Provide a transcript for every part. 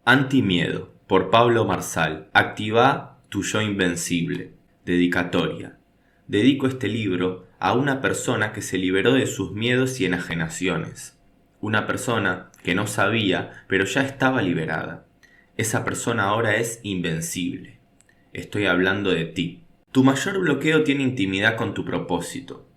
Antimiedo, por Pablo Marsal. Activa tu yo invencible. Dedicatoria. Dedico este libro a una persona que se liberó de sus miedos y enajenaciones. Una persona que no sabía, pero ya estaba liberada. Esa persona ahora es invencible. Estoy hablando de ti. Tu mayor bloqueo tiene intimidad con tu propósito.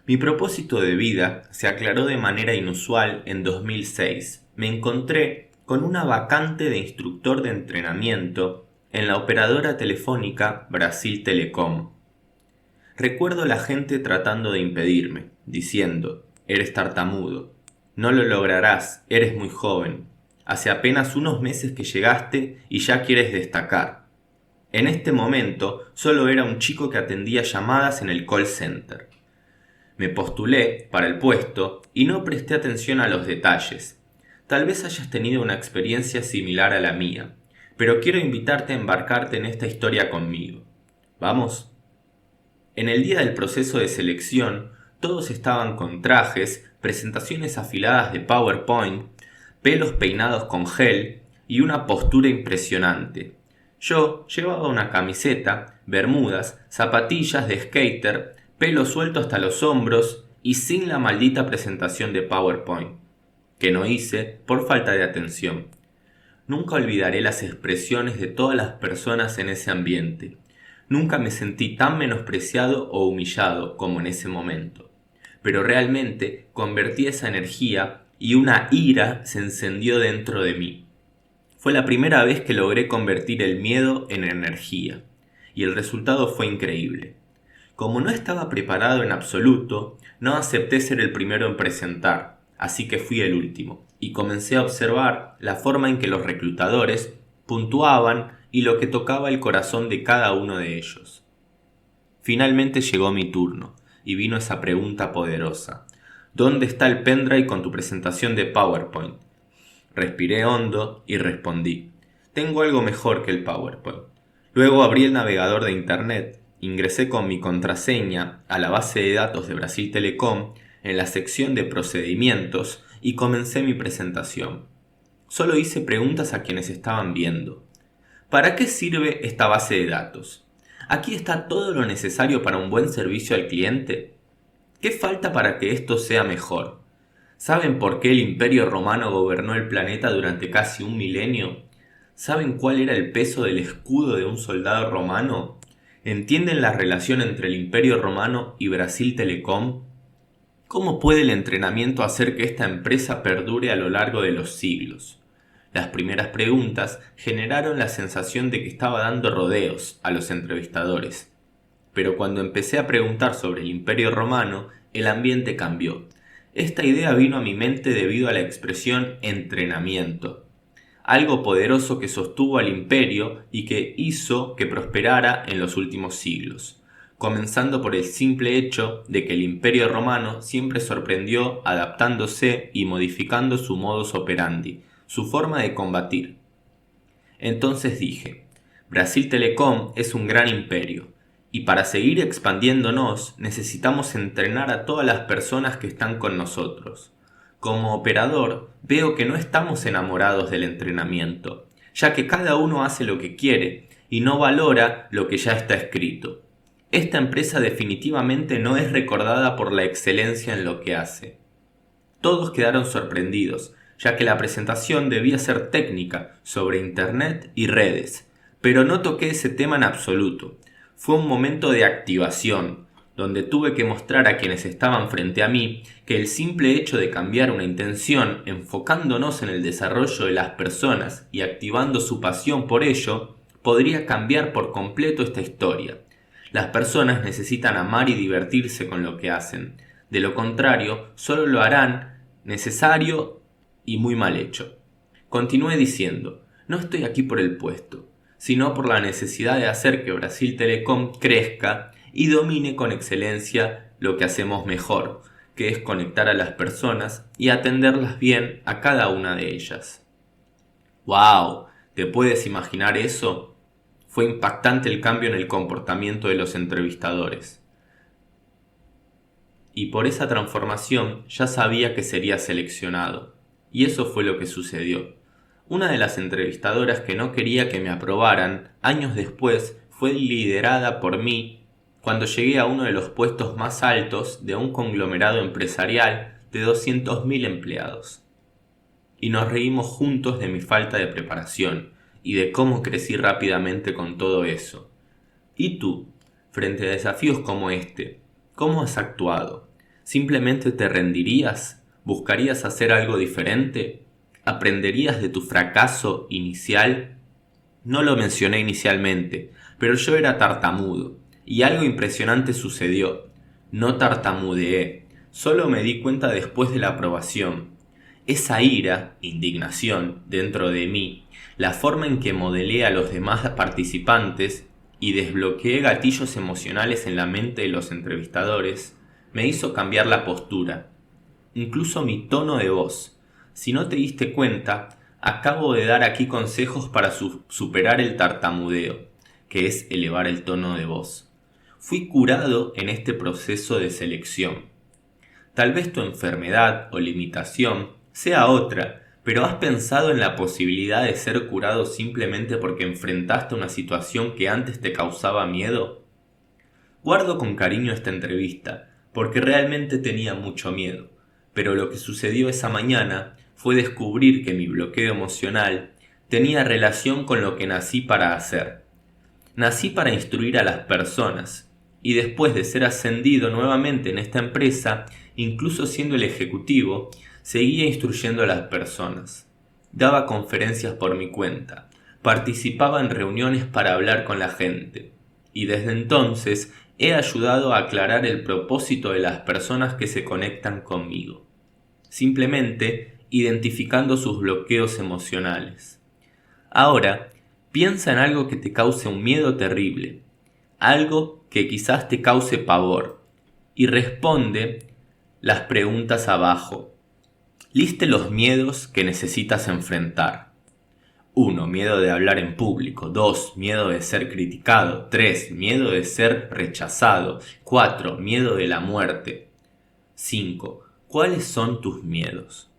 Mi propósito de vida se aclaró de manera inusual en 2006. Me encontré con una vacante de instructor de entrenamiento en la operadora telefónica Brasil Telecom. Recuerdo la gente tratando de impedirme, diciendo: eres tartamudo, no lo lograrás, eres muy joven, hace apenas unos meses que llegaste y ya quieres destacar. En este momento solo era un chico que atendía llamadas en el call center. Me postulé para el puesto y no presté atención a los detalles. Tal vez hayas tenido una experiencia similar a la mía, pero quiero invitarte a embarcarte en esta historia conmigo. ¿Vamos? En el día del proceso de selección, todos estaban con trajes, presentaciones afiladas de PowerPoint, pelos peinados con gel y una postura impresionante. Yo llevaba una camiseta, bermudas, zapatillas de skater, pelo suelto hasta los hombros y sin la maldita presentación de PowerPoint, que no hice por falta de atención. Nunca olvidaré las expresiones de todas las personas en ese ambiente. Nunca me sentí tan menospreciado o humillado como en ese momento. Pero realmente convertí esa energía y una ira se encendió dentro de mí. Fue la primera vez que logré convertir el miedo en energía, y el resultado fue increíble. Como no estaba preparado en absoluto, no acepté ser el primero en presentar, así que fui el último, y comencé a observar la forma en que los reclutadores puntuaban y lo que tocaba el corazón de cada uno de ellos. Finalmente llegó mi turno, y vino esa pregunta poderosa: ¿dónde está el pendrive con tu presentación de PowerPoint? Respiré hondo y respondí: tengo algo mejor que el PowerPoint. Luego abrí el navegador de internet, ingresé con mi contraseña a la base de datos de Brasil Telecom en la sección de procedimientos y comencé mi presentación. Solo hice preguntas a quienes estaban viendo. ¿Para qué sirve esta base de datos? ¿Aquí está todo lo necesario para un buen servicio al cliente? ¿Qué falta para que esto sea mejor? ¿Saben por qué el Imperio Romano gobernó el planeta durante casi un milenio? ¿Saben cuál era el peso del escudo de un soldado romano? ¿Entienden la relación entre el Imperio Romano y Brasil Telecom? ¿Cómo puede el entrenamiento hacer que esta empresa perdure a lo largo de los siglos? Las primeras preguntas generaron la sensación de que estaba dando rodeos a los entrevistadores. Pero cuando empecé a preguntar sobre el Imperio Romano, el ambiente cambió. Esta idea vino a mi mente debido a la expresión entrenamiento, algo poderoso que sostuvo al imperio y que hizo que prosperara en los últimos siglos, comenzando por el simple hecho de que el Imperio Romano siempre sorprendió adaptándose y modificando su modus operandi, su forma de combatir. Entonces dije: Brasil Telecom es un gran imperio, y para seguir expandiéndonos necesitamos entrenar a todas las personas que están con nosotros. Como operador, veo que no estamos enamorados del entrenamiento, ya que cada uno hace lo que quiere y no valora lo que ya está escrito. Esta empresa definitivamente no es recordada por la excelencia en lo que hace. Todos quedaron sorprendidos, ya que la presentación debía ser técnica sobre Internet y redes, pero no toqué ese tema en absoluto. Fue un momento de activación, donde tuve que mostrar a quienes estaban frente a mí que el simple hecho de cambiar una intención, enfocándonos en el desarrollo de las personas y activando su pasión por ello, podría cambiar por completo esta historia. Las personas necesitan amar y divertirse con lo que hacen. De lo contrario, solo lo harán necesario y muy mal hecho. Continué diciendo: no estoy aquí por el puesto, sino por la necesidad de hacer que Brasil Telecom crezca y domine con excelencia lo que hacemos mejor, que es conectar a las personas y atenderlas bien a cada una de ellas. ¡Wow! ¿Te puedes imaginar eso? Fue impactante el cambio en el comportamiento de los entrevistadores. Y por esa transformación ya sabía que sería seleccionado. Y eso fue lo que sucedió. Una de las entrevistadoras que no quería que me aprobaran, años después, fue liderada por mí cuando llegué a uno de los puestos más altos de un conglomerado empresarial de 200.000 empleados. Y nos reímos juntos de mi falta de preparación y de cómo crecí rápidamente con todo eso. ¿Y tú, frente a desafíos como este, cómo has actuado? ¿Simplemente te rendirías? ¿Buscarías hacer algo diferente? ¿Aprenderías de tu fracaso inicial? No lo mencioné inicialmente, pero yo era tartamudo, y algo impresionante sucedió. No tartamudeé, solo me di cuenta después de la aprobación. Esa ira, indignación, dentro de mí, la forma en que modelé a los demás participantes y desbloqueé gatillos emocionales en la mente de los entrevistadores, me hizo cambiar la postura, incluso mi tono de voz. Si no te diste cuenta, acabo de dar aquí consejos para superar el tartamudeo, que es elevar el tono de voz. Fui curado en este proceso de selección. Tal vez tu enfermedad o limitación sea otra, pero ¿has pensado en la posibilidad de ser curado simplemente porque enfrentaste una situación que antes te causaba miedo? Guardo con cariño esta entrevista, porque realmente tenía mucho miedo, pero lo que sucedió esa mañana fue descubrir que mi bloqueo emocional tenía relación con lo que nací para hacer. Nací para instruir a las personas, y después de ser ascendido nuevamente en esta empresa, incluso siendo el ejecutivo, seguía instruyendo a las personas. Daba conferencias por mi cuenta, participaba en reuniones para hablar con la gente, y desde entonces he ayudado a aclarar el propósito de las personas que se conectan conmigo, simplemente identificando sus bloqueos emocionales. Ahora, piensa en algo que te cause un miedo terrible, algo que quizás te cause pavor, y responde las preguntas abajo. Liste los miedos que necesitas enfrentar. 1. Miedo de hablar en público. 2. Miedo de ser criticado. 3. Miedo de ser rechazado. 4. Miedo de la muerte. 5. ¿Cuáles son tus miedos?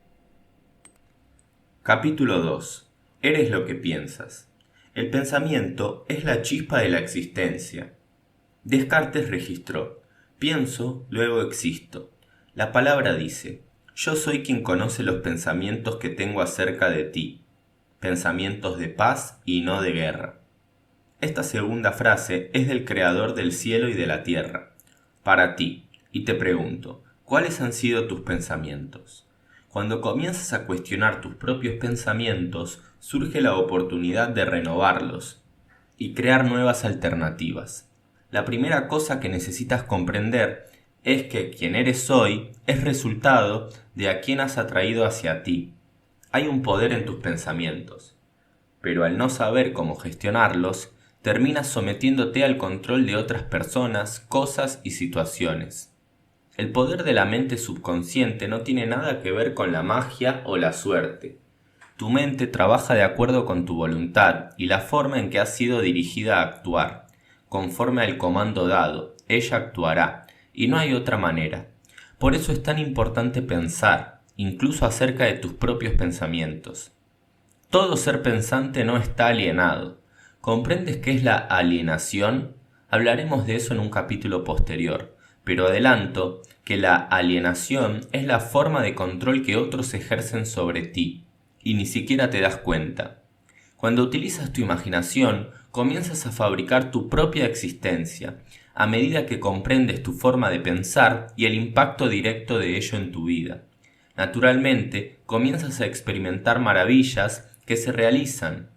Capítulo 2. Eres lo que piensas. El pensamiento es la chispa de la existencia. Descartes registró: pienso, luego existo. La palabra dice: yo soy quien conoce los pensamientos que tengo acerca de ti, pensamientos de paz y no de guerra. Esta segunda frase es del creador del cielo y de la tierra, para ti, y te pregunto, ¿cuáles han sido tus pensamientos? Cuando comienzas a cuestionar tus propios pensamientos, surge la oportunidad de renovarlos y crear nuevas alternativas. La primera cosa que necesitas comprender es que quien eres hoy es resultado de a quien has atraído hacia ti. Hay un poder en tus pensamientos, pero al no saber cómo gestionarlos, terminas sometiéndote al control de otras personas, cosas y situaciones. El poder de la mente subconsciente no tiene nada que ver con la magia o la suerte. Tu mente trabaja de acuerdo con tu voluntad y la forma en que has sido dirigida a actuar. Conforme al comando dado, ella actuará, y no hay otra manera. Por eso es tan importante pensar, incluso acerca de tus propios pensamientos. Todo ser pensante no está alienado. ¿Comprendes qué es la alienación? Hablaremos de eso en un capítulo posterior, pero adelanto que la alienación es la forma de control que otros ejercen sobre ti, y ni siquiera te das cuenta. Cuando utilizas tu imaginación, comienzas a fabricar tu propia existencia, a medida que comprendes tu forma de pensar y el impacto directo de ello en tu vida. Naturalmente, comienzas a experimentar maravillas que se realizan.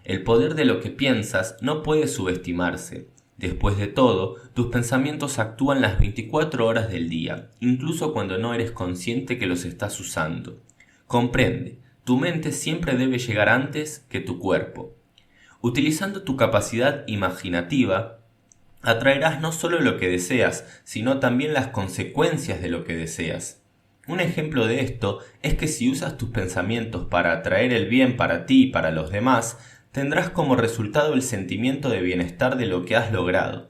El poder de lo que piensas no puede subestimarse. Después de todo, tus pensamientos actúan las 24 horas del día, incluso cuando no eres consciente que los estás usando. Comprende, tu mente siempre debe llegar antes que tu cuerpo. Utilizando tu capacidad imaginativa, atraerás no solo lo que deseas, sino también las consecuencias de lo que deseas. Un ejemplo de esto es que si usas tus pensamientos para atraer el bien para ti y para los demás, tendrás como resultado el sentimiento de bienestar de lo que has logrado.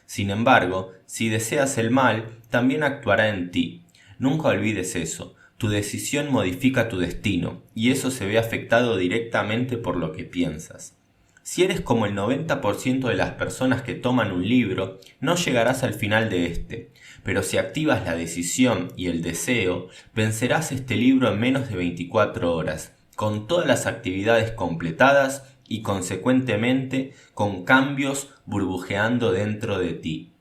Sin embargo, si deseas el mal, también actuará en ti. Nunca olvides eso. Tu decisión modifica tu destino, y eso se ve afectado directamente por lo que piensas. Si eres como el 90% de las personas que toman un libro, no llegarás al final de este, pero si activas la decisión y el deseo, vencerás este libro en menos de 24 horas, con todas las actividades completadas y consecuentemente con cambios burbujeando dentro de ti.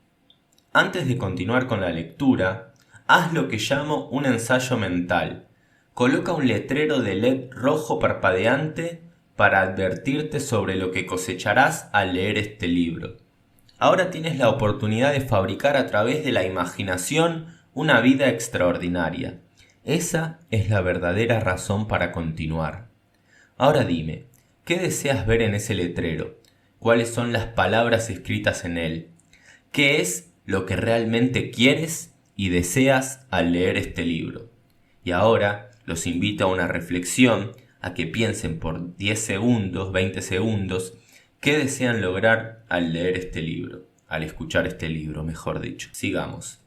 Antes de continuar con la lectura, haz lo que llamo un ensayo mental. Coloca un letrero de LED rojo parpadeante para advertirte sobre lo que cosecharás al leer este libro. Ahora tienes la oportunidad de fabricar a través de la imaginación una vida extraordinaria. Esa es la verdadera razón para continuar. Ahora dime, ¿qué deseas ver en ese letrero? ¿Cuáles son las palabras escritas en él? ¿Qué es lo que realmente quieres y deseas al leer este libro? Y ahora los invito a una reflexión, a que piensen por 10 segundos, 20 segundos, qué desean lograr al leer este libro, al escuchar este libro, mejor dicho. Sigamos.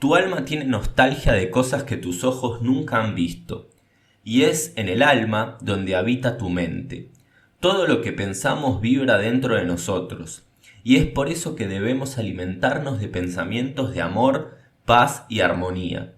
Tu alma tiene nostalgia de cosas que tus ojos nunca han visto, y es en el alma donde habita tu mente. Todo lo que pensamos vibra dentro de nosotros, y es por eso que debemos alimentarnos de pensamientos de amor, paz y armonía.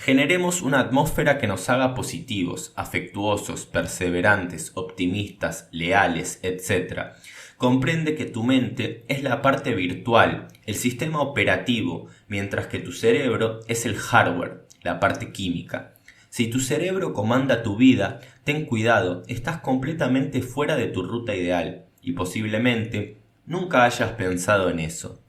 Generemos una atmósfera que nos haga positivos, afectuosos, perseverantes, optimistas, leales, etc. Comprende que tu mente es la parte virtual, el sistema operativo, mientras que tu cerebro es el hardware, la parte química. Si tu cerebro comanda tu vida, ten cuidado, estás completamente fuera de tu ruta ideal y posiblemente nunca hayas pensado en eso.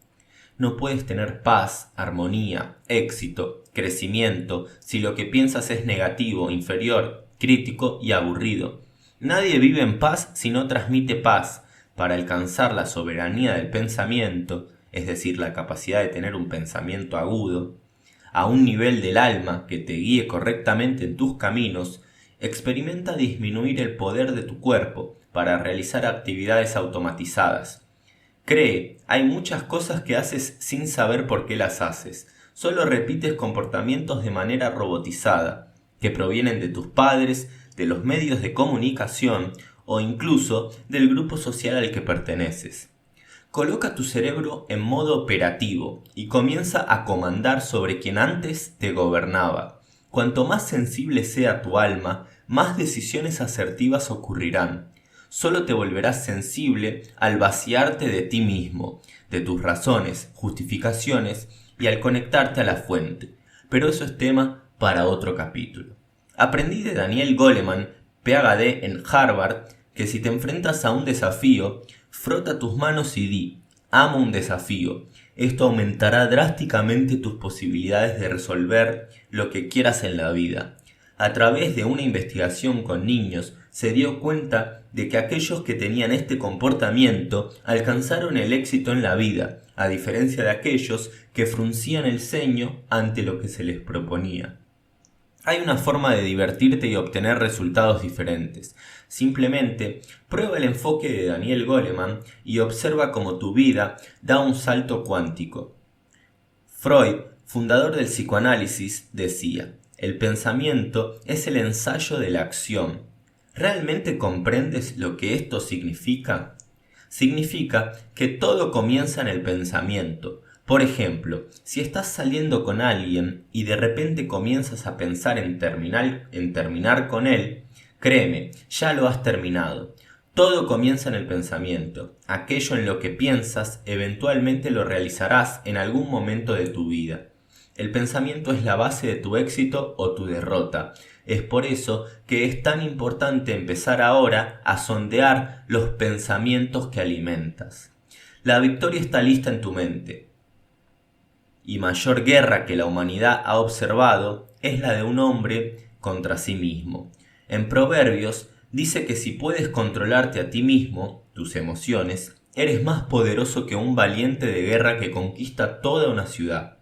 No puedes tener paz, armonía, éxito, crecimiento si lo que piensas es negativo, inferior, crítico y aburrido. Nadie vive en paz si no transmite paz. Para alcanzar la soberanía del pensamiento, es decir, la capacidad de tener un pensamiento agudo, a un nivel del alma que te guíe correctamente en tus caminos, experimenta disminuir el poder de tu cuerpo para realizar actividades automatizadas. Cree, hay muchas cosas que haces sin saber por qué las haces. Solo repites comportamientos de manera robotizada, que provienen de tus padres, de los medios de comunicación o incluso del grupo social al que perteneces. Coloca tu cerebro en modo operativo y comienza a comandar sobre quien antes te gobernaba. Cuanto más sensible sea tu alma, más decisiones asertivas ocurrirán. Solo te volverás sensible al vaciarte de ti mismo, de tus razones, justificaciones y al conectarte a la fuente. Pero eso es tema para otro capítulo. Aprendí de Daniel Goleman, PhD en Harvard, que si te enfrentas a un desafío, frota tus manos y di, amo un desafío. Esto aumentará drásticamente tus posibilidades de resolver lo que quieras en la vida. A través de una investigación con niños, se dio cuenta de que aquellos que tenían este comportamiento alcanzaron el éxito en la vida, a diferencia de aquellos que fruncían el ceño ante lo que se les proponía. Hay una forma de divertirte y obtener resultados diferentes. Simplemente prueba el enfoque de Daniel Goleman y observa cómo tu vida da un salto cuántico. Freud, fundador del psicoanálisis, decía: el pensamiento es el ensayo de la acción. ¿Realmente comprendes lo que esto significa? Significa que todo comienza en el pensamiento. Por ejemplo, si estás saliendo con alguien y de repente comienzas a pensar en terminar con él, créeme, ya lo has terminado. Todo comienza en el pensamiento. Aquello en lo que piensas, eventualmente lo realizarás en algún momento de tu vida. El pensamiento es la base de tu éxito o tu derrota. Es por eso que es tan importante empezar ahora a sondear los pensamientos que alimentas. La victoria está lista en tu mente. Y mayor guerra que la humanidad ha observado es la de un hombre contra sí mismo. En Proverbios dice que si puedes controlarte a ti mismo, tus emociones, eres más poderoso que un valiente de guerra que conquista toda una ciudad.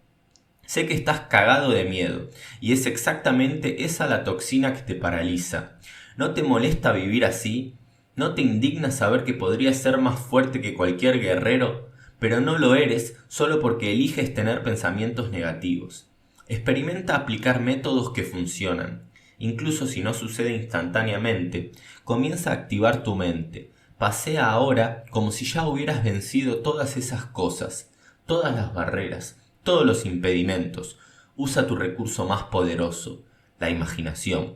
Sé que estás cagado de miedo, y es exactamente esa la toxina que te paraliza. ¿No te molesta vivir así? ¿No te indigna saber que podrías ser más fuerte que cualquier guerrero? Pero no lo eres solo porque eliges tener pensamientos negativos. Experimenta aplicar métodos que funcionan. Incluso si no sucede instantáneamente, comienza a activar tu mente. Pasea ahora como si ya hubieras vencido todas esas cosas, todas las barreras, todos los impedimentos. Usa tu recurso más poderoso, la imaginación.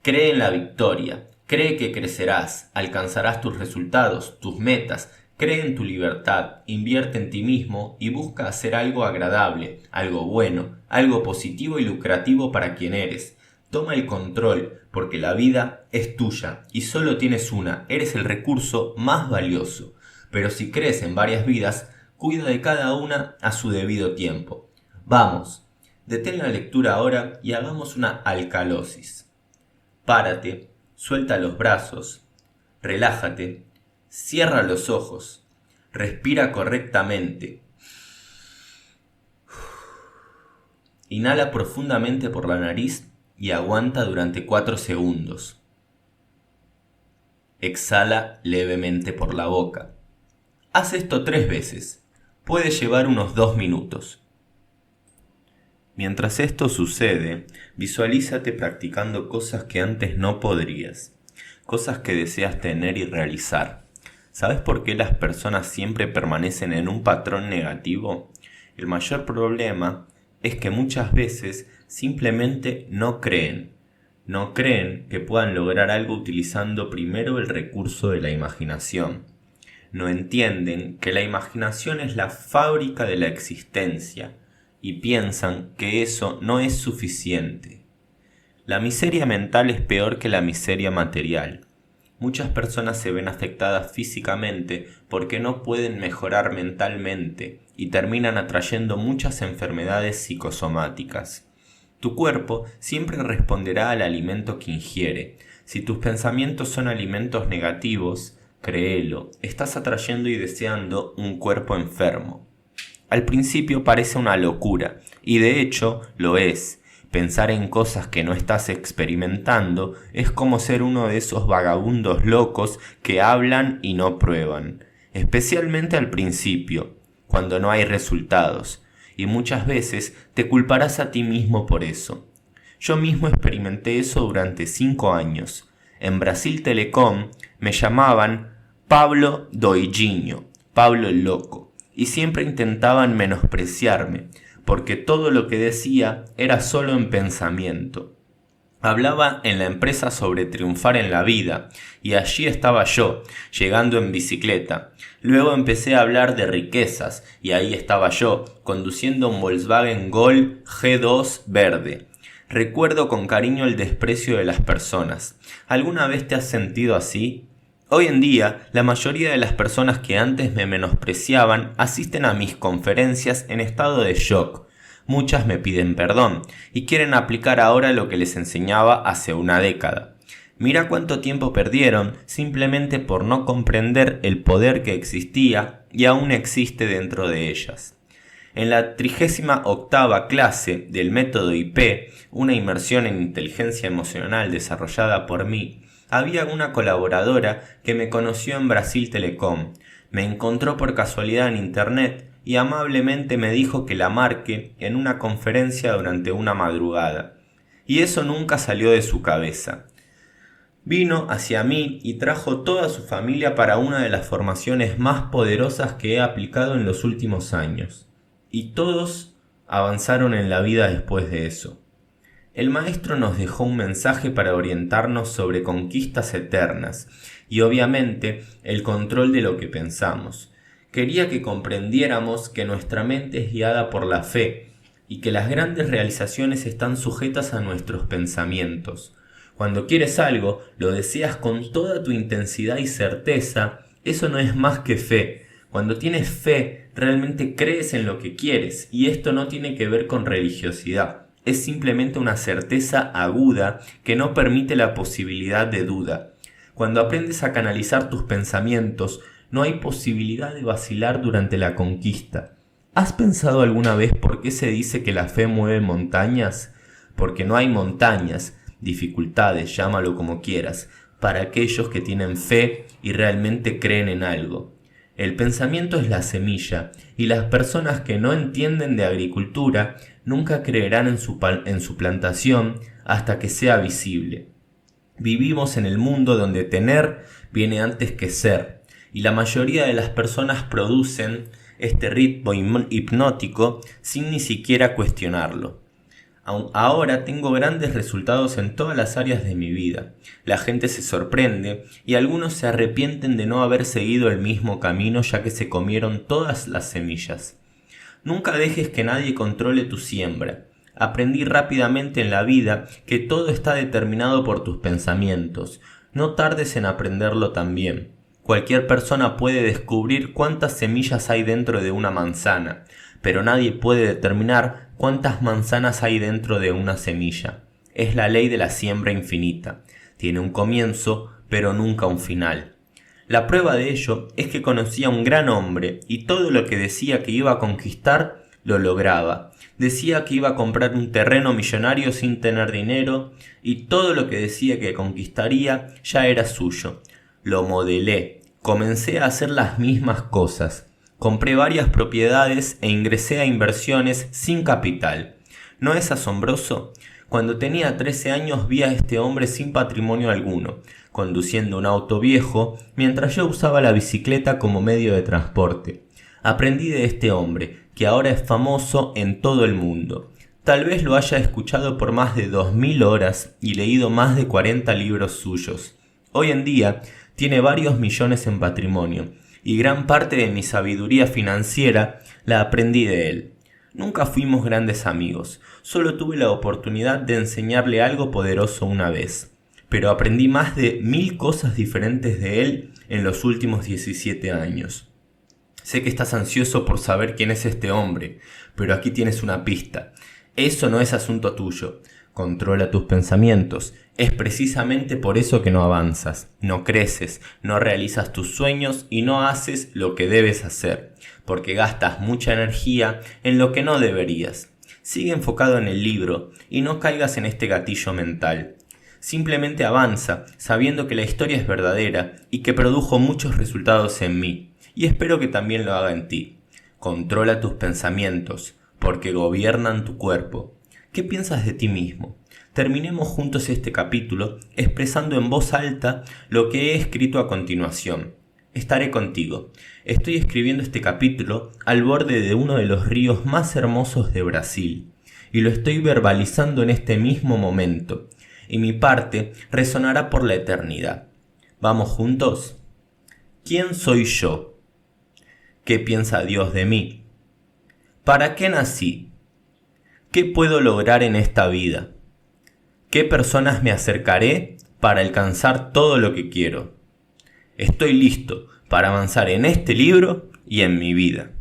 Cree en la victoria, cree que crecerás, alcanzarás tus resultados, tus metas, cree en tu libertad, invierte en ti mismo y busca hacer algo agradable, algo bueno, algo positivo y lucrativo para quien eres. Toma el control, porque la vida es tuya y solo tienes una, eres el recurso más valioso. Pero si crees en varias vidas, cuida de cada una a su debido tiempo. Vamos, detén la lectura ahora y hagamos una alcalosis. Párate, suelta los brazos, relájate, cierra los ojos, respira correctamente. Inhala profundamente por la nariz y aguanta durante 4 segundos. Exhala levemente por la boca. Haz esto 3 veces. Puede llevar unos 2 minutos. Mientras esto sucede, visualízate practicando cosas que antes no podrías, cosas que deseas tener y realizar. ¿Sabes por qué las personas siempre permanecen en un patrón negativo? El mayor problema es que muchas veces simplemente no creen que puedan lograr algo utilizando primero el recurso de la imaginación. No entienden que la imaginación es la fábrica de la existencia y piensan que eso no es suficiente. La miseria mental es peor que la miseria material. Muchas personas se ven afectadas físicamente porque no pueden mejorar mentalmente y terminan atrayendo muchas enfermedades psicosomáticas. Tu cuerpo siempre responderá al alimento que ingiere. Si tus pensamientos son alimentos negativos, créelo, estás atrayendo y deseando un cuerpo enfermo. Al principio parece una locura, y de hecho lo es. Pensar en cosas que no estás experimentando es como ser uno de esos vagabundos locos que hablan y no prueban, especialmente al principio, cuando no hay resultados, y muchas veces te culparás a ti mismo por eso. Yo mismo experimenté eso durante 5 años. En Brasil Telecom me llamaban Pablo Doidinho, Pablo el Loco, y siempre intentaban menospreciarme, porque todo lo que decía era solo en pensamiento. Hablaba en la empresa sobre triunfar en la vida, y allí estaba yo, llegando en bicicleta. Luego empecé a hablar de riquezas, y ahí estaba yo, conduciendo un Volkswagen Gol G2 verde. Recuerdo con cariño el desprecio de las personas. ¿Alguna vez te has sentido así? Hoy en día, la mayoría de las personas que antes me menospreciaban asisten a mis conferencias en estado de shock. Muchas me piden perdón y quieren aplicar ahora lo que les enseñaba hace una década. Mira cuánto tiempo perdieron simplemente por no comprender el poder que existía y aún existe dentro de ellas. En la 38ª clase del método IP, una inmersión en inteligencia emocional desarrollada por mí, había una colaboradora que me conoció en Brasil Telecom. Me encontró por casualidad en internet y amablemente me dijo que la marque en una conferencia durante una madrugada. Y eso nunca salió de su cabeza. Vino hacia mí y trajo toda su familia para una de las formaciones más poderosas que he aplicado en los últimos años. Y todos avanzaron en la vida después de eso. El maestro nos dejó un mensaje para orientarnos sobre conquistas eternas y obviamente el control de lo que pensamos. Quería que comprendiéramos que nuestra mente es guiada por la fe y que las grandes realizaciones están sujetas a nuestros pensamientos. Cuando quieres algo, lo deseas con toda tu intensidad y certeza, eso no es más que fe. Cuando tienes fe, realmente crees en lo que quieres y esto no tiene que ver con religiosidad. Es simplemente una certeza aguda que no permite la posibilidad de duda. Cuando aprendes a canalizar tus pensamientos, no hay posibilidad de vacilar durante la conquista. ¿Has pensado alguna vez por qué se dice que la fe mueve montañas? Porque no hay montañas, dificultades, llámalo como quieras, para aquellos que tienen fe y realmente creen en algo. El pensamiento es la semilla, y las personas que no entienden de agricultura Nunca creerán en su plantación hasta que sea visible. Vivimos en el mundo donde tener viene antes que ser, y la mayoría de las personas producen este ritmo hipnótico sin ni siquiera cuestionarlo. Ahora tengo grandes resultados en todas las áreas de mi vida. La gente se sorprende y algunos se arrepienten de no haber seguido el mismo camino ya que se comieron todas las semillas. Nunca dejes que nadie controle tu siembra. Aprendí rápidamente en la vida que todo está determinado por tus pensamientos. No tardes en aprenderlo también. Cualquier persona puede descubrir cuántas semillas hay dentro de una manzana, pero nadie puede determinar cuántas manzanas hay dentro de una semilla. Es la ley de la siembra infinita. Tiene un comienzo, pero nunca un final. La prueba de ello es que conocí a un gran hombre y todo lo que decía que iba a conquistar, lo lograba. Decía que iba a comprar un terreno millonario sin tener dinero y todo lo que decía que conquistaría ya era suyo. Lo modelé. Comencé a hacer las mismas cosas. Compré varias propiedades e ingresé a inversiones sin capital. ¿No es asombroso? Cuando tenía 13 años vi a este hombre sin patrimonio alguno, conduciendo un auto viejo, mientras yo usaba la bicicleta como medio de transporte. Aprendí de este hombre, que ahora es famoso en todo el mundo. Tal vez lo haya escuchado por más de 2000 horas y leído más de 40 libros suyos. Hoy en día tiene varios millones en patrimonio, y gran parte de mi sabiduría financiera la aprendí de él. Nunca fuimos grandes amigos, solo tuve la oportunidad de enseñarle algo poderoso una vez, pero aprendí más de 1000 cosas diferentes de él en los últimos 17 años. Sé que estás ansioso por saber quién es este hombre, pero aquí tienes una pista. Eso no es asunto tuyo. Controla tus pensamientos. Es precisamente por eso que no avanzas, no creces, no realizas tus sueños y no haces lo que debes hacer, porque gastas mucha energía en lo que no deberías. Sigue enfocado en el libro y no caigas en este gatillo mental. Simplemente avanza, sabiendo que la historia es verdadera y que produjo muchos resultados en mí, y espero que también lo haga en ti. Controla tus pensamientos, porque gobiernan tu cuerpo. ¿Qué piensas de ti mismo? Terminemos juntos este capítulo expresando en voz alta lo que he escrito a continuación. Estaré contigo. Estoy escribiendo este capítulo al borde de uno de los ríos más hermosos de Brasil, y lo estoy verbalizando en este mismo momento, y mi parte resonará por la eternidad. ¿Vamos juntos? ¿Quién soy yo? ¿Qué piensa Dios de mí? ¿Para qué nací? ¿Qué puedo lograr en esta vida? ¿Qué personas me acercaré para alcanzar todo lo que quiero? Estoy listo para avanzar en este libro y en mi vida.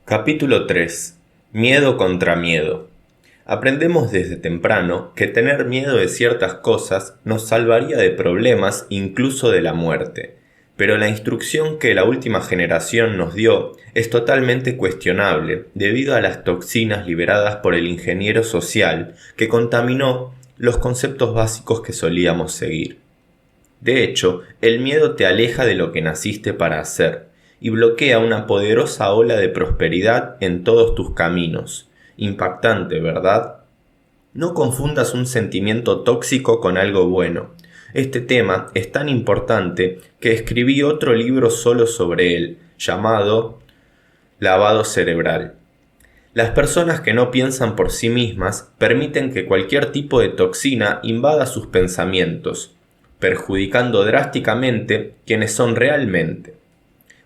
Capítulo 3. Miedo contra miedo. Aprendemos desde temprano que tener miedo de ciertas cosas nos salvaría de problemas, incluso de la muerte. Pero la instrucción que la última generación nos dio es totalmente cuestionable debido a las toxinas liberadas por el ingeniero social que contaminó los conceptos básicos que solíamos seguir. De hecho, el miedo te aleja de lo que naciste para hacer y bloquea una poderosa ola de prosperidad en todos tus caminos. Impactante, ¿verdad? No confundas un sentimiento tóxico con algo bueno. Este tema es tan importante que escribí otro libro solo sobre él, llamado Lavado Cerebral. Las personas que no piensan por sí mismas permiten que cualquier tipo de toxina invada sus pensamientos, perjudicando drásticamente quienes son realmente.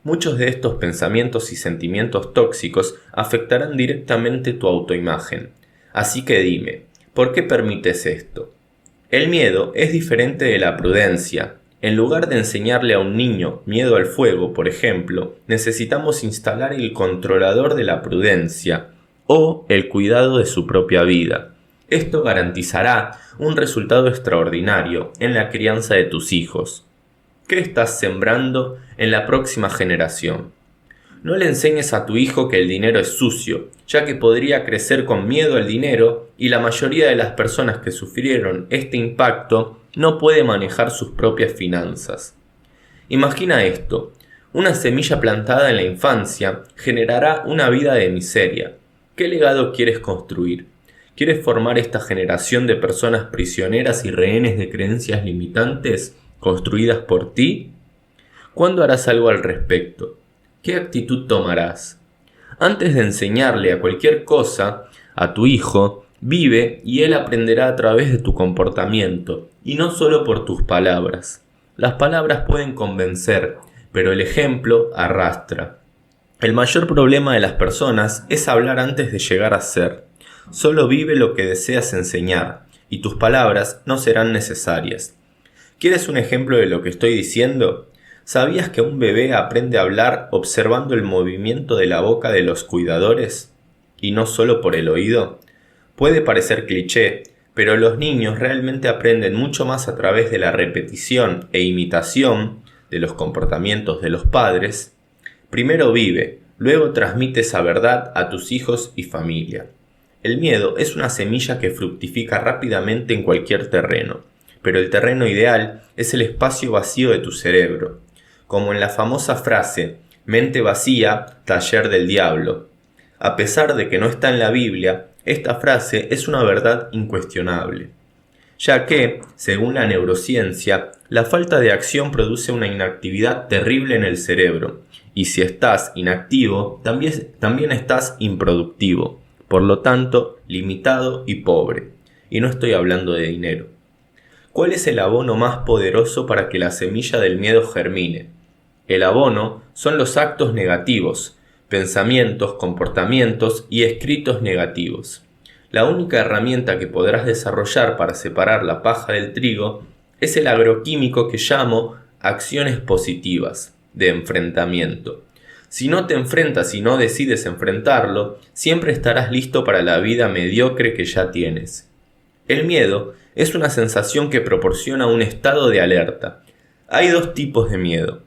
Muchos de estos pensamientos y sentimientos tóxicos afectarán directamente tu autoimagen. Así que dime, ¿por qué permites esto? El miedo es diferente de la prudencia. En lugar de enseñarle a un niño miedo al fuego, por ejemplo, necesitamos instalar el controlador de la prudencia o el cuidado de su propia vida. Esto garantizará un resultado extraordinario en la crianza de tus hijos. ¿Qué estás sembrando en la próxima generación? No le enseñes a tu hijo que el dinero es sucio, ya que podría crecer con miedo al dinero y la mayoría de las personas que sufrieron este impacto no puede manejar sus propias finanzas. Imagina esto, Una semilla plantada en la infancia generará una vida de miseria. ¿Qué legado quieres construir? ¿Quieres formar esta generación de personas prisioneras y rehenes de creencias limitantes construidas por ti? ¿Cuándo harás algo al respecto? ¿Qué actitud tomarás? Antes de enseñarle a cualquier cosa a tu hijo, vive y él aprenderá a través de tu comportamiento, y no solo por tus palabras. Las palabras pueden convencer, pero el ejemplo arrastra. El mayor problema de las personas es hablar antes de llegar a ser. Solo vive lo que deseas enseñar, y tus palabras no serán necesarias. ¿Quieres un ejemplo de lo que estoy diciendo? ¿Sabías que un bebé aprende a hablar observando el movimiento de la boca de los cuidadores? ¿Y no solo por el oído? Puede parecer cliché, pero los niños realmente aprenden mucho más a través de la repetición e imitación de los comportamientos de los padres. Primero vive, luego transmite esa verdad a tus hijos y familia. El miedo es una semilla que fructifica rápidamente en cualquier terreno, pero el terreno ideal es el espacio vacío de tu cerebro, como en la famosa frase, mente vacía, taller del diablo. A pesar de que no está en la Biblia, esta frase es una verdad incuestionable, ya que, según la neurociencia, la falta de acción produce una inactividad terrible en el cerebro, y si estás inactivo, también estás improductivo, por lo tanto, limitado y pobre. Y no estoy hablando de dinero. ¿Cuál es el abono más poderoso para que la semilla del miedo germine? El abono son los actos negativos, pensamientos, comportamientos y escritos negativos. La única herramienta que podrás desarrollar para separar la paja del trigo es el agroquímico que llamo acciones positivas, de enfrentamiento. Si no te enfrentas y no decides enfrentarlo, siempre estarás listo para la vida mediocre que ya tienes. El miedo es una sensación que proporciona un estado de alerta. Hay dos tipos de miedo.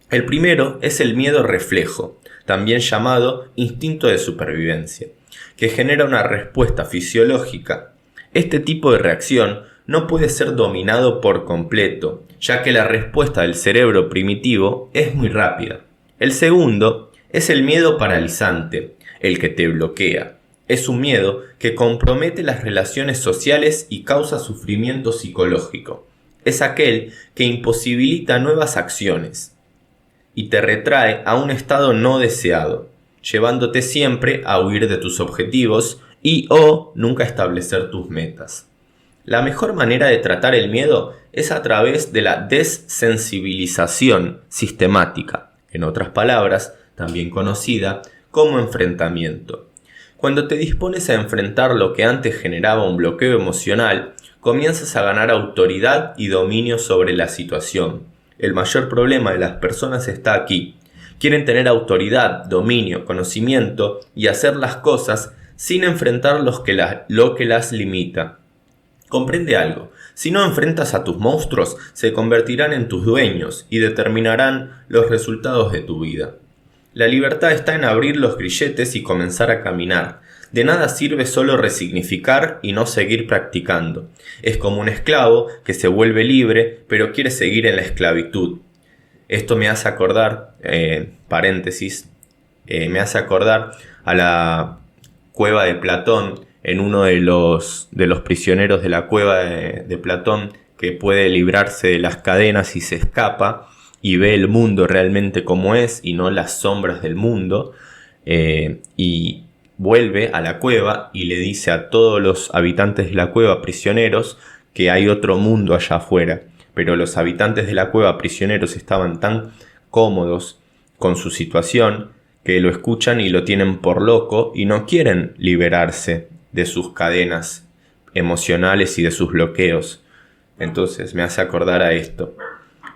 El primero es el miedo reflejo, también llamado instinto de supervivencia, que genera una respuesta fisiológica. Este tipo de reacción no puede ser dominado por completo, ya que la respuesta del cerebro primitivo es muy rápida. El segundo es el miedo paralizante, el que te bloquea. Es un miedo que compromete las relaciones sociales y causa sufrimiento psicológico. Es aquel que imposibilita nuevas acciones y te retrae a un estado no deseado, llevándote siempre a huir de tus objetivos y o nunca establecer tus metas. La mejor manera de tratar el miedo es a través de la desensibilización sistemática, en otras palabras, también conocida como enfrentamiento. Cuando te dispones a enfrentar lo que antes generaba un bloqueo emocional, comienzas a ganar autoridad y dominio sobre la situación. El mayor problema de las personas está aquí. Quieren tener autoridad, dominio, conocimiento y hacer las cosas sin enfrentar lo que las limita. Comprende algo. Si no enfrentas a tus monstruos, se convertirán en tus dueños y determinarán los resultados de tu vida. La libertad está en abrir los grilletes y comenzar a caminar. De nada sirve solo resignificar y no seguir practicando. Es como un esclavo que se vuelve libre, pero quiere seguir en la esclavitud. Esto me hace acordar, me hace acordar a la cueva de Platón, en uno de los prisioneros de la cueva de Platón, que puede librarse de las cadenas y se escapa y ve el mundo realmente como es y no las sombras del mundo, y vuelve a la cueva y le dice a todos los habitantes de la cueva prisioneros que hay otro mundo allá afuera, pero los habitantes de la cueva prisioneros estaban tan cómodos con su situación que lo escuchan y lo tienen por loco y no quieren liberarse de sus cadenas emocionales y de sus bloqueos. Entonces me hace acordar a esto.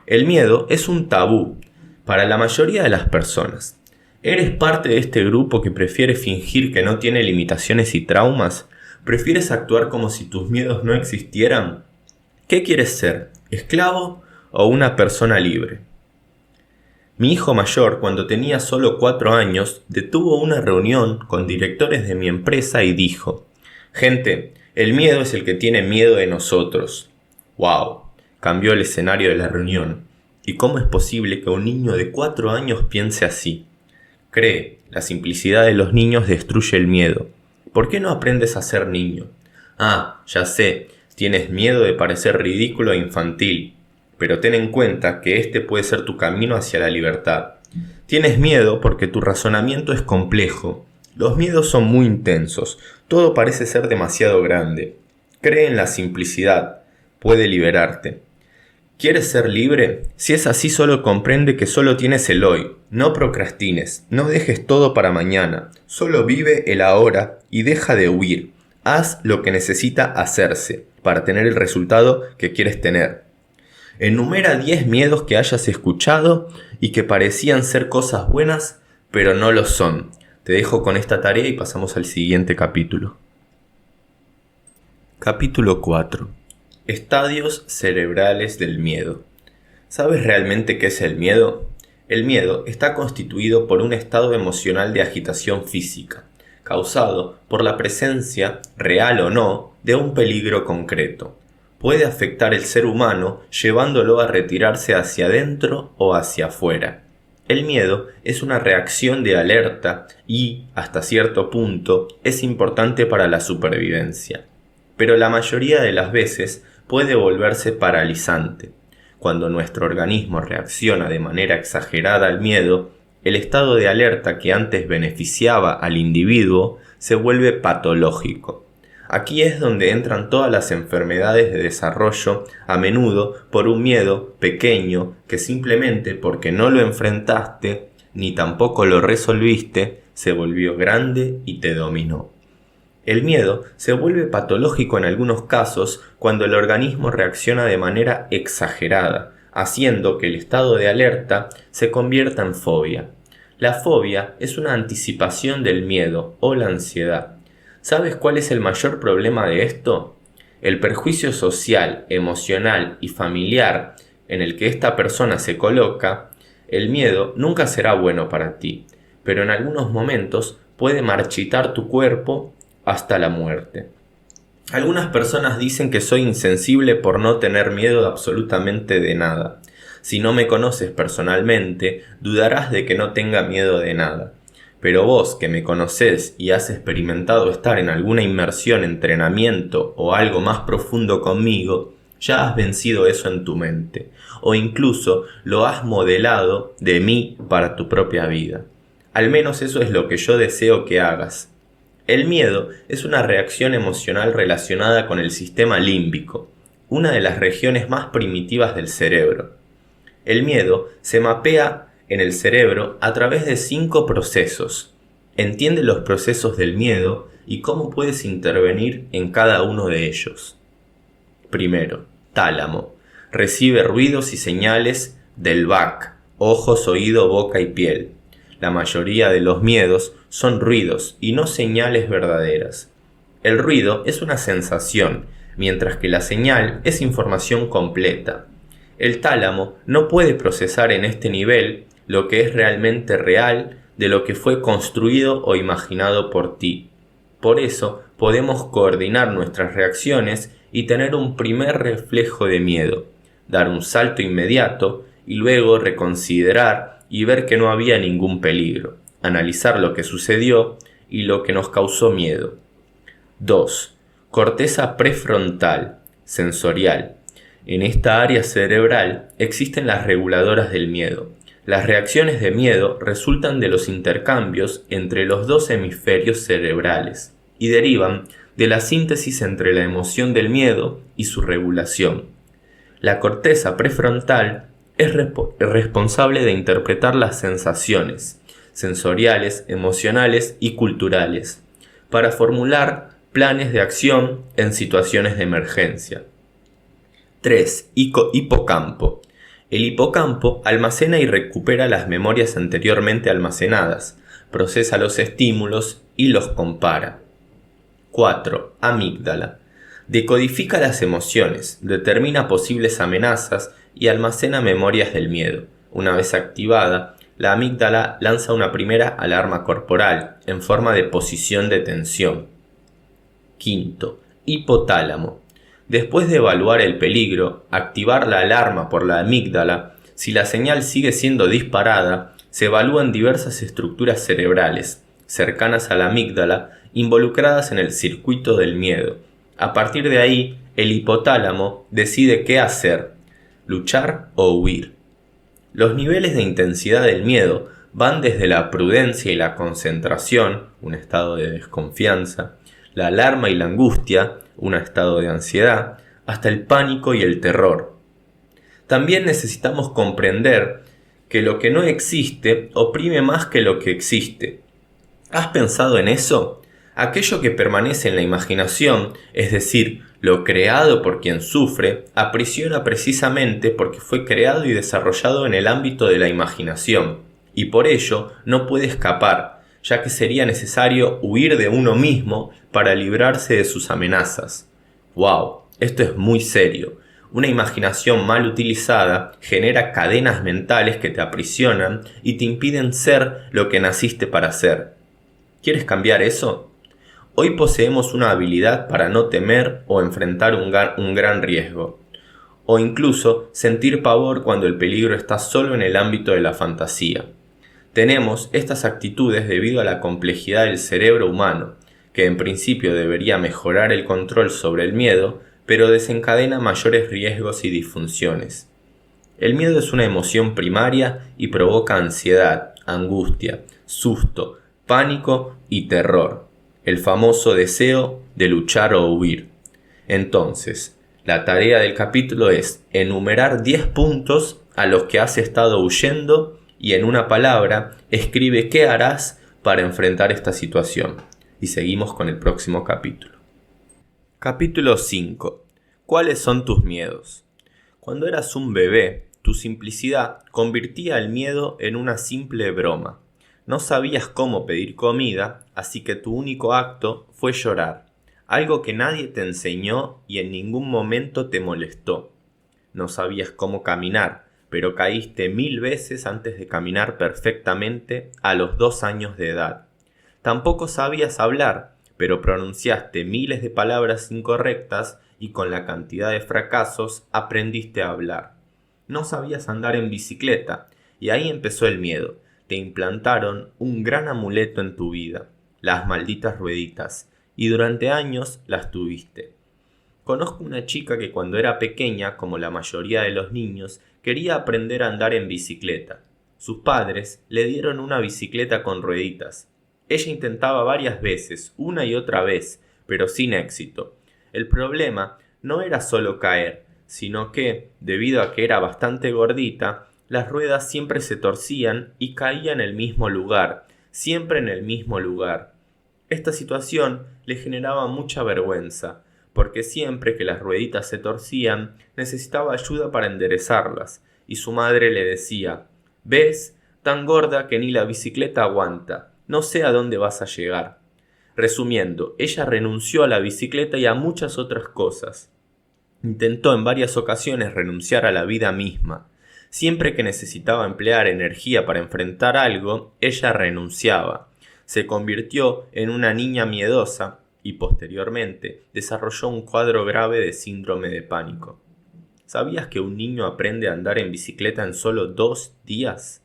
El miedo es un tabú para la mayoría de las personas. ¿Eres parte de este grupo que prefiere fingir que no tiene limitaciones y traumas? ¿Prefieres actuar como si tus miedos no existieran? ¿Qué quieres ser? ¿Esclavo o una persona libre? Mi hijo mayor, cuando tenía solo 4 años, detuvo una reunión con directores de mi empresa y dijo: «Gente, el miedo es el que tiene miedo de nosotros». ¡Wow! Cambió el escenario de la reunión. ¿Y cómo es posible que un niño de 4 años piense así? Cree, la simplicidad de los niños destruye el miedo. ¿Por qué no aprendes a ser niño? Ah, ya sé, tienes miedo de parecer ridículo e infantil, pero ten en cuenta que este puede ser tu camino hacia la libertad. Tienes miedo porque tu razonamiento es complejo. Los miedos son muy intensos, todo parece ser demasiado grande. Cree en la simplicidad, puede liberarte. ¿Quieres ser libre? Si es así, solo comprende que solo tienes el hoy. No procrastines, no dejes todo para mañana. Solo vive el ahora y deja de huir. Haz lo que necesita hacerse para tener el resultado que quieres tener. Enumera 10 miedos que hayas escuchado y que parecían ser cosas buenas, pero no lo son. Te dejo con esta tarea y pasamos al siguiente capítulo. Capítulo 4. Estadios cerebrales del miedo. ¿Sabes realmente qué es el miedo? El miedo está constituido por un estado emocional de agitación física, causado por la presencia, real o no, de un peligro concreto. Puede afectar el ser humano llevándolo a retirarse hacia adentro o hacia afuera. El miedo es una reacción de alerta y, hasta cierto punto, es importante para la supervivencia. Pero la mayoría de las veces puede volverse paralizante. Cuando nuestro organismo reacciona de manera exagerada al miedo, el estado de alerta que antes beneficiaba al individuo se vuelve patológico. Aquí es donde entran todas las enfermedades de desarrollo, a menudo por un miedo pequeño que simplemente porque no lo enfrentaste ni tampoco lo resolviste, se volvió grande y te dominó. El miedo se vuelve patológico en algunos casos cuando el organismo reacciona de manera exagerada, haciendo que el estado de alerta se convierta en fobia. La fobia es una anticipación del miedo o la ansiedad. ¿Sabes cuál es el mayor problema de esto? El perjuicio social, emocional y familiar en el que esta persona se coloca. El miedo nunca será bueno para ti, pero en algunos momentos puede marchitar tu cuerpo hasta la muerte. Algunas personas dicen que soy insensible por no tener miedo absolutamente de nada. Si no me conoces personalmente, dudarás de que no tenga miedo de nada. Pero vos, que me conocés y has experimentado estar en alguna inmersión, entrenamiento o algo más profundo conmigo, ya has vencido eso en tu mente, o incluso lo has modelado de mí para tu propia vida. Al menos eso es lo que yo deseo que hagas. El miedo es una reacción emocional relacionada con el sistema límbico, una de las regiones más primitivas del cerebro. El miedo se mapea en el cerebro a través de 5 procesos. Entiende los procesos del miedo y cómo puedes intervenir en cada uno de ellos. Primero, tálamo. Recibe ruidos y señales del VAC, ojos, oído, boca y piel. La mayoría de los miedos son ruidos y no señales verdaderas. El ruido es una sensación, mientras que la señal es información completa. El tálamo no puede procesar en este nivel lo que es realmente real de lo que fue construido o imaginado por ti. Por eso podemos coordinar nuestras reacciones y tener un primer reflejo de miedo, dar un salto inmediato y luego reconsiderar y ver que no había ningún peligro, analizar lo que sucedió y lo que nos causó miedo. 2. Corteza prefrontal, sensorial. En esta área cerebral existen las reguladoras del miedo. Las reacciones de miedo resultan de los intercambios entre los 2 hemisferios cerebrales y derivan de la síntesis entre la emoción del miedo y su regulación. La corteza prefrontal es responsable de interpretar las sensaciones sensoriales, emocionales y culturales para formular planes de acción en situaciones de emergencia. 3. Hipocampo. El hipocampo almacena y recupera las memorias anteriormente almacenadas, procesa los estímulos y los compara. 4. Amígdala. Decodifica las emociones, determina posibles amenazas y almacena memorias del miedo. Una vez activada, la amígdala lanza una primera alarma corporal en forma de posición de tensión. 5. Hipotálamo. Después de evaluar el peligro, activar la alarma por la amígdala, Si la señal sigue siendo disparada, se evalúan diversas estructuras cerebrales, cercanas a la amígdala, involucradas en el circuito del miedo. A partir de ahí, el hipotálamo decide qué hacer, luchar o huir. Los niveles de intensidad del miedo van desde la prudencia y la concentración, un estado de desconfianza, la alarma y la angustia, un estado de ansiedad, hasta el pánico y el terror. También necesitamos comprender que lo que no existe oprime más que lo que existe. ¿Has pensado en eso? Aquello que permanece en la imaginación, es decir, lo creado por quien sufre, aprisiona precisamente porque fue creado y desarrollado en el ámbito de la imaginación, y por ello no puede escapar, ya que sería necesario huir de uno mismo para librarse de sus amenazas. ¡Wow! Esto es muy serio. Una imaginación mal utilizada genera cadenas mentales que te aprisionan y te impiden ser lo que naciste para ser. ¿Quieres cambiar eso? Hoy poseemos una habilidad para no temer o enfrentar un gran riesgo, o incluso sentir pavor cuando el peligro está solo en el ámbito de la fantasía. Tenemos estas actitudes debido a la complejidad del cerebro humano, que en principio debería mejorar el control sobre el miedo, pero desencadena mayores riesgos y disfunciones. El miedo es una emoción primaria y provoca ansiedad, angustia, susto, pánico y terror, el famoso deseo de luchar o huir. Entonces, la tarea del capítulo es enumerar 10 puntos a los que has estado huyendo y en una palabra escribe qué harás para enfrentar esta situación. Y seguimos con el próximo capítulo. Capítulo 5. ¿Cuáles son tus miedos? Cuando eras un bebé, tu simplicidad convertía el miedo en una simple broma. No sabías cómo pedir comida, así que tu único acto fue llorar, algo que nadie te enseñó y en ningún momento te molestó. No sabías cómo caminar, pero caíste 1000 veces antes de caminar perfectamente a los 2 años de edad. Tampoco sabías hablar, pero pronunciaste miles de palabras incorrectas y con la cantidad de fracasos aprendiste a hablar. No sabías andar en bicicleta, y ahí empezó el miedo. Te implantaron un gran amuleto en tu vida, las malditas rueditas, y durante años las tuviste. Conozco una chica que cuando era pequeña, como la mayoría de los niños, quería aprender a andar en bicicleta. Sus padres le dieron una bicicleta con rueditas. Ella intentaba varias veces, una y otra vez, pero sin éxito. El problema no era solo caer, sino que, debido a que era bastante gordita, las ruedas siempre se torcían y caían en el mismo lugar, siempre en el mismo lugar. Esta situación le generaba mucha vergüenza, porque siempre que las rueditas se torcían, necesitaba ayuda para enderezarlas, y su madre le decía: «¿Ves? Tan gorda que ni la bicicleta aguanta. No sé a dónde vas a llegar». Resumiendo, ella renunció a la bicicleta y a muchas otras cosas. Intentó en varias ocasiones renunciar a la vida misma. Siempre que necesitaba emplear energía para enfrentar algo, ella renunciaba. Se convirtió en una niña miedosa y posteriormente desarrolló un cuadro grave de síndrome de pánico. ¿Sabías que un niño aprende a andar en bicicleta en solo 2 días?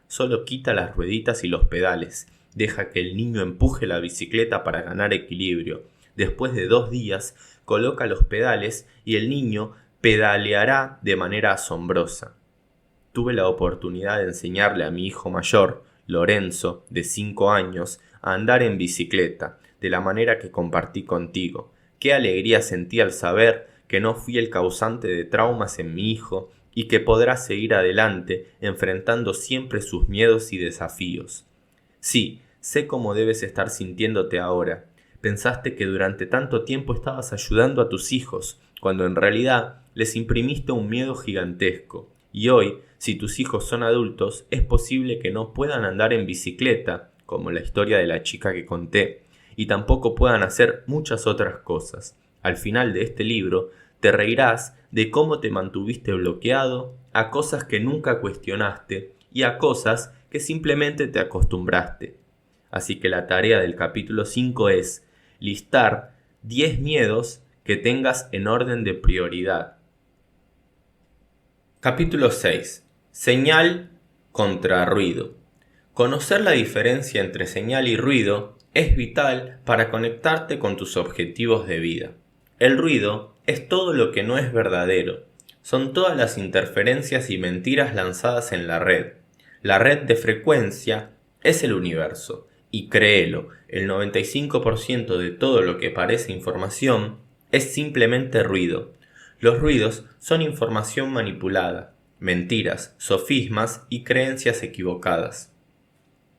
Solo quita las rueditas y los pedales. Deja que el niño empuje la bicicleta para ganar equilibrio. Después de 2 días, coloca los pedales y el niño pedaleará de manera asombrosa. Tuve la oportunidad de enseñarle a mi hijo mayor, Lorenzo, de 5 años, a andar en bicicleta, de la manera que compartí contigo. Qué alegría sentí al saber que no fui el causante de traumas en mi hijo y que podrá seguir adelante enfrentando siempre sus miedos y desafíos. Sí, sé cómo debes estar sintiéndote ahora. Pensaste que durante tanto tiempo estabas ayudando a tus hijos, cuando en realidad les imprimiste un miedo gigantesco. Y hoy, si tus hijos son adultos, es posible que no puedan andar en bicicleta, como la historia de la chica que conté, y tampoco puedan hacer muchas otras cosas. Al final de este libro, te reirás de cómo te mantuviste bloqueado a cosas que nunca cuestionaste y a cosas que simplemente te acostumbraste. Así que la tarea del capítulo 5 es listar 10 miedos que tengas en orden de prioridad. Capítulo 6. Señal contra ruido. Conocer la diferencia entre señal y ruido es vital para conectarte con tus objetivos de vida. El ruido es todo lo que no es verdadero. Son todas las interferencias y mentiras lanzadas en la red. La red de frecuencia es el universo. Y créelo, el 95% de todo lo que parece información es simplemente ruido. Los ruidos son información manipulada, mentiras, sofismas y creencias equivocadas.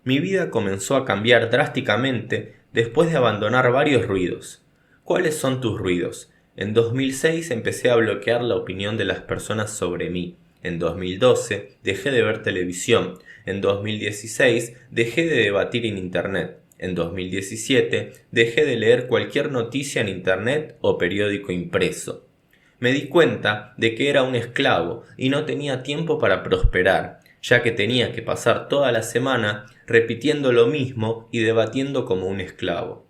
Mi vida comenzó a cambiar drásticamente después de abandonar varios ruidos. ¿Cuáles son tus ruidos? En 2006 empecé a bloquear la opinión de las personas sobre mí. En 2012 dejé de ver televisión. En 2016 dejé de debatir en Internet. En 2017 dejé de leer cualquier noticia en Internet o periódico impreso. Me di cuenta de que era un esclavo y no tenía tiempo para prosperar, ya que tenía que pasar toda la semana repitiendo lo mismo y debatiendo como un esclavo.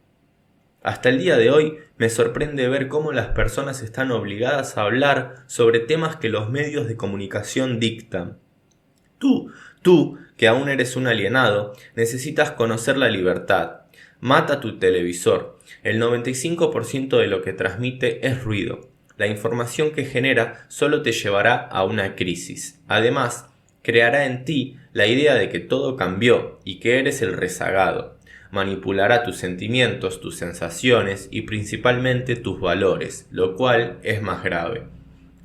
Hasta el día de hoy me sorprende ver cómo las personas están obligadas a hablar sobre temas que los medios de comunicación dictan. Tú, que aún eres un alienado, necesitas conocer la libertad. Mata tu televisor. El 95% de lo que transmite es ruido. La información que genera solo te llevará a una crisis. Además, creará en ti la idea de que todo cambió y que eres el rezagado. Manipulará tus sentimientos, tus sensaciones y principalmente tus valores, lo cual es más grave.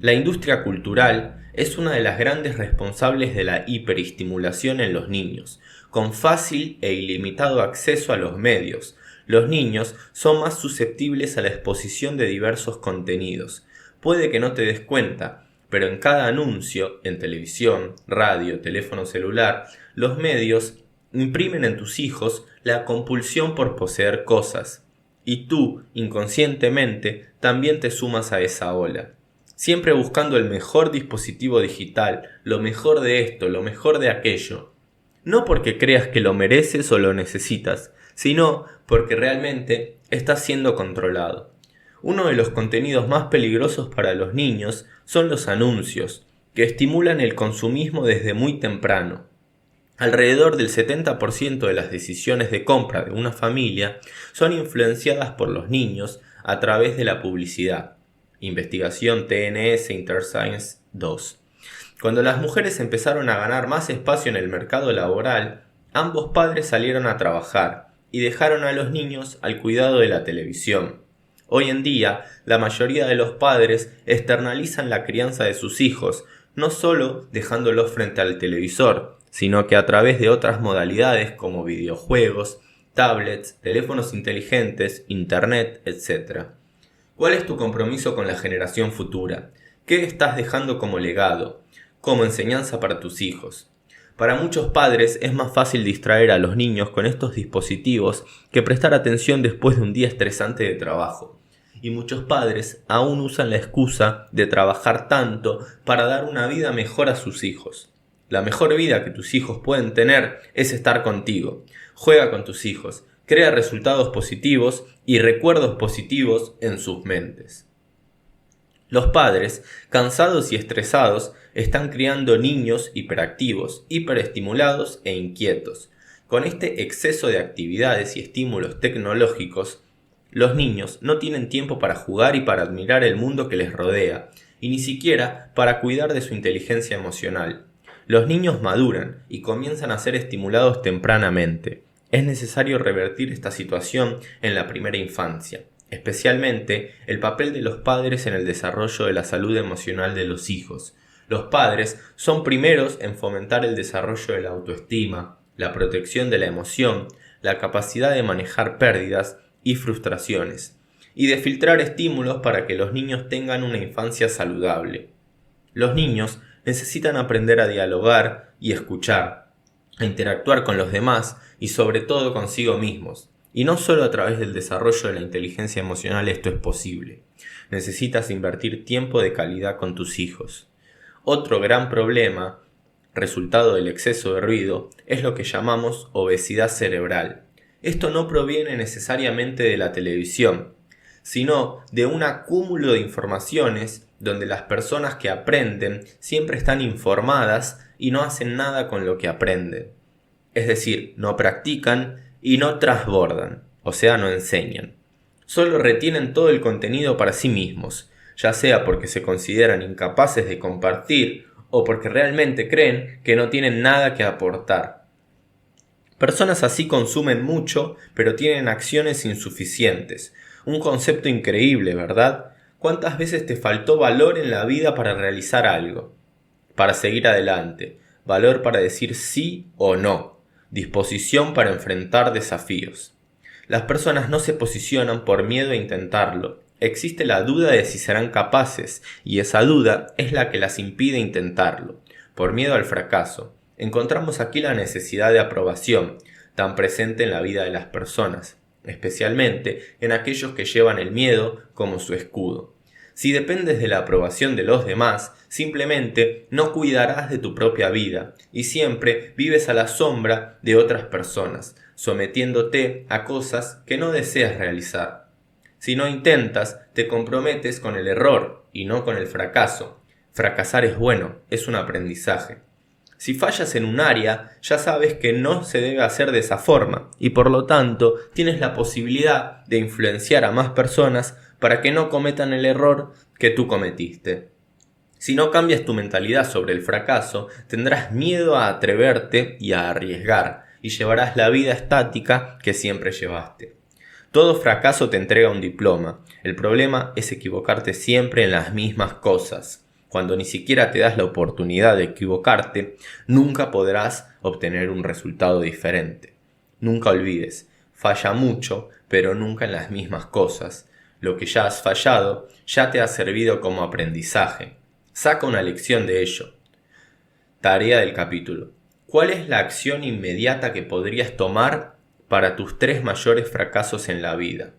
La industria cultural es una de las grandes responsables de la hiperestimulación en los niños, con fácil e ilimitado acceso a los medios. Los niños son más susceptibles a la exposición de diversos contenidos. Puede que no te des cuenta, pero en cada anuncio, en televisión, radio, teléfono celular, los medios imprimen en tus hijos la compulsión por poseer cosas. Y tú, inconscientemente, también te sumas a esa ola. Siempre buscando el mejor dispositivo digital, lo mejor de esto, lo mejor de aquello. No porque creas que lo mereces o lo necesitas, sino porque realmente estás siendo controlado. Uno de los contenidos más peligrosos para los niños son los anuncios, que estimulan el consumismo desde muy temprano. Alrededor del 70% de las decisiones de compra de una familia son influenciadas por los niños a través de la publicidad. Investigación TNS InterScience 2. Cuando las mujeres empezaron a ganar más espacio en el mercado laboral, ambos padres salieron a trabajar y dejaron a los niños al cuidado de la televisión. Hoy en día, la mayoría de los padres externalizan la crianza de sus hijos, no solo dejándolos frente al televisor, sino que a través de otras modalidades como videojuegos, tablets, teléfonos inteligentes, internet, etc. ¿Cuál es tu compromiso con la generación futura? ¿Qué estás dejando como legado, como enseñanza para tus hijos? Para muchos padres es más fácil distraer a los niños con estos dispositivos que prestar atención después de un día estresante de trabajo. Y muchos padres aún usan la excusa de trabajar tanto para dar una vida mejor a sus hijos. La mejor vida que tus hijos pueden tener es estar contigo. Juega con tus hijos, crea resultados positivos y recuerdos positivos en sus mentes. Los padres, cansados y estresados, están criando niños hiperactivos, hiperestimulados e inquietos. Con este exceso de actividades y estímulos tecnológicos, los niños no tienen tiempo para jugar y para admirar el mundo que les rodea, y ni siquiera para cuidar de su inteligencia emocional. Los niños maduran y comienzan a ser estimulados tempranamente. Es necesario revertir esta situación en la primera infancia, especialmente el papel de los padres en el desarrollo de la salud emocional de los hijos. Los padres son primeros en fomentar el desarrollo de la autoestima, la protección de la emoción, la capacidad de manejar pérdidas y frustraciones, y de filtrar estímulos para que los niños tengan una infancia saludable. Los niños necesitan aprender a dialogar y escuchar, a interactuar con los demás y sobre todo consigo mismos. Y no solo a través del desarrollo de la inteligencia emocional esto es posible. Necesitas invertir tiempo de calidad con tus hijos. Otro gran problema, resultado del exceso de ruido, es lo que llamamos obesidad cerebral. Esto no proviene necesariamente de la televisión, sino de un acúmulo de informaciones donde las personas que aprenden siempre están informadas y no hacen nada con lo que aprenden. Es decir, no practican y no transbordan, o sea, no enseñan. Solo retienen todo el contenido para sí mismos, ya sea porque se consideran incapaces de compartir o porque realmente creen que no tienen nada que aportar. Personas así consumen mucho, pero tienen acciones insuficientes. Un concepto increíble, ¿verdad? ¿Cuántas veces te faltó valor en la vida para realizar algo? Para seguir adelante, valor para decir sí o no, disposición para enfrentar desafíos. Las personas no se posicionan por miedo a intentarlo. Existe la duda de si serán capaces, y esa duda es la que las impide intentarlo. Por miedo al fracaso. Encontramos aquí la necesidad de aprobación, tan presente en la vida de las personas, especialmente en aquellos que llevan el miedo como su escudo. Si dependes de la aprobación de los demás, simplemente no cuidarás de tu propia vida y siempre vives a la sombra de otras personas, sometiéndote a cosas que no deseas realizar. Si no intentas, te comprometes con el error y no con el fracaso. Fracasar es bueno, es un aprendizaje. Si fallas en un área, ya sabes que no se debe hacer de esa forma y por lo tanto tienes la posibilidad de influenciar a más personas para que no cometan el error que tú cometiste. Si no cambias tu mentalidad sobre el fracaso, tendrás miedo a atreverte y a arriesgar y llevarás la vida estática que siempre llevaste. Todo fracaso te entrega un diploma. El problema es equivocarte siempre en las mismas cosas. Cuando ni siquiera te das la oportunidad de equivocarte, nunca podrás obtener un resultado diferente. Nunca olvides, falla mucho, pero nunca en las mismas cosas. Lo que ya has fallado ya te ha servido como aprendizaje. Saca una lección de ello. Tarea del capítulo. ¿Cuál es la acción inmediata que podrías tomar para tus 3 mayores fracasos en la vida?